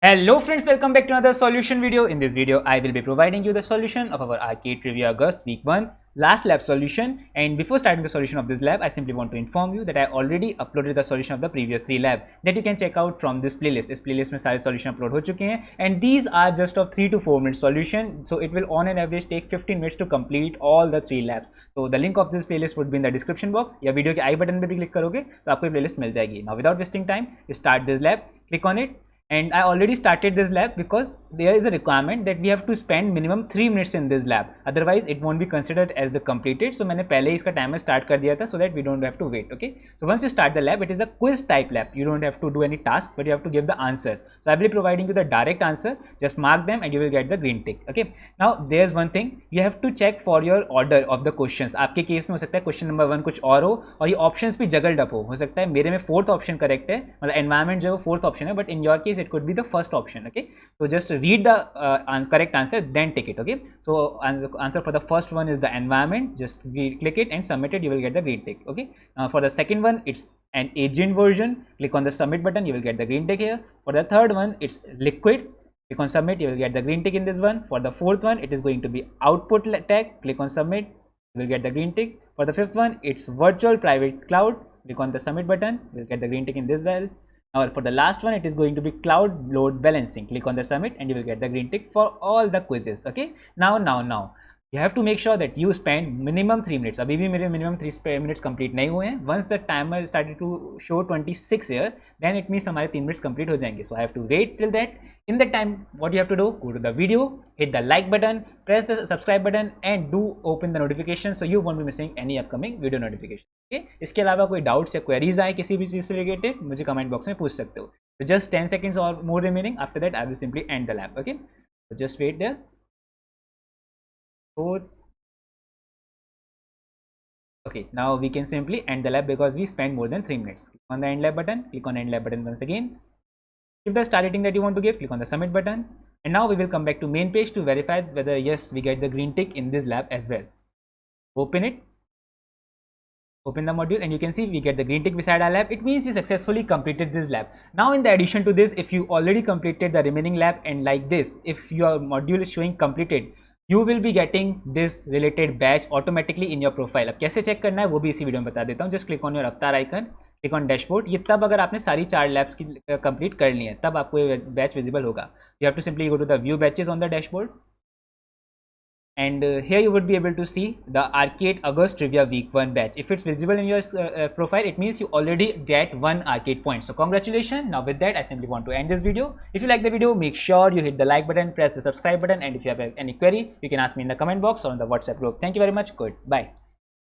Hello friends, welcome back to another solution video. In this video, I will be providing you the solution of our arcade trivia August week 1 last lab solution. And before starting the solution of this lab, I simply want to inform you that I already uploaded the solution of the previous 3 lab that you can check out from this playlist. This playlist में सारे solution upload हो चुके हैं and these are just of 3 to 4 minute solution. So it will on an average take 15 minutes to complete all the 3 labs. So the link of this playlist would be in the description box या video के आई button पे भी click करोगे तो आपको ये playlist मिल जाएगी. Now without wasting time, start this lab. Click on it. And I already started this lab because there is a requirement that we have to spend minimum 3 minutes in this lab, otherwise it won't be considered as the completed. So मैंने पहले ही इसका timer start कर दिया था so that we don't have to wait. Okay, so once you start the lab, it is a quiz type lab. You don't have to do any task, but you have to give the answers. So I will be providing you the direct answer. Just mark them and you will get the green tick. Okay, now there's one thing you have to check for your order of the questions. आपके case में हो सकता है question number 1 कुछ और हो और ये ऑप्शंस भी जगल डप हो सकता है. मेरे में 4th ऑप्शन करेक्ट है, मतलब एनवायरमेंट जो है 4th ऑप्शन है, but in your case it could be the first option. Okay, so just read the correct answer, then take it. Okay, so answer for the first one is the environment. Just click it and submit it, you will get the green tick. Okay, for the second one it's an agent version. Click on the submit button, you will get the green tick here. For the third one it's liquid. Click on submit, you will get the green tick in this one. For the fourth one it is going to be output tag. Click on submit, you will get the green tick. For the fifth one it's virtual private cloud. Click on the submit button, you will get the green tick in this well. Now for the last one it is going to be cloud load balancing. Click on the submit and you will get the green tick for all the quizzes. Okay, now you have to make sure that you spend minimum 3 minutes. अभी भी मेरे minimum 3 minutes complete नहीं हुए हैं. Once the timer started to show 26 here, then it means हमारे 3 minutes complete हो जाएंगे. So I have to wait till that. In that time, what you have to do, go to the video, hit the like button, press the subscribe button and do open the notification so you won't be missing any upcoming video notification. Okay? इसके अलावा कोई doubts या queries आए किसी भी चीज़ से related मुझे comment box में पूछ सकते हो. So just 10 seconds or more remaining. After that, I will simply end the lab. Okay? So just wait there. Okay, now we can simply end the lab because we spent more than 3 minutes. Click on the end lab button, click on end lab button once again. Give the star rating that you want to give, click on the submit button. And now we will come back to main page to verify whether yes, we get the green tick in this lab as well. Open it. Open the module and you can see we get the green tick beside our lab. It means we successfully completed this lab. Now in the addition to this, if you already completed the remaining lab and like this, if your module is showing completed, you will be getting this related badge automatically in your profile. अब कैसे check करना है वो भी इसी video में बता देता हूँ. जस्ट क्लिक ऑन योर अवतार आइकन, क्लिक ऑन डैशबोर्ड. ये तब अगर आपने सारी 4 लैब्स की कंप्लीट कर ली है तब आपको ये बैच विजिबल होगा. You have to simply go to the view batches on the dashboard and here you would be able to see the arcade August trivia week 1 batch. If it's visible in your profile, it means you already get 1 arcade point. So congratulations. Now with that, I simply want to end this video. If you like the video, make sure you hit the like button, press the subscribe button, and if you have any query, you can ask me in the comment box or on the WhatsApp group. Thank you very much. Good. Bye.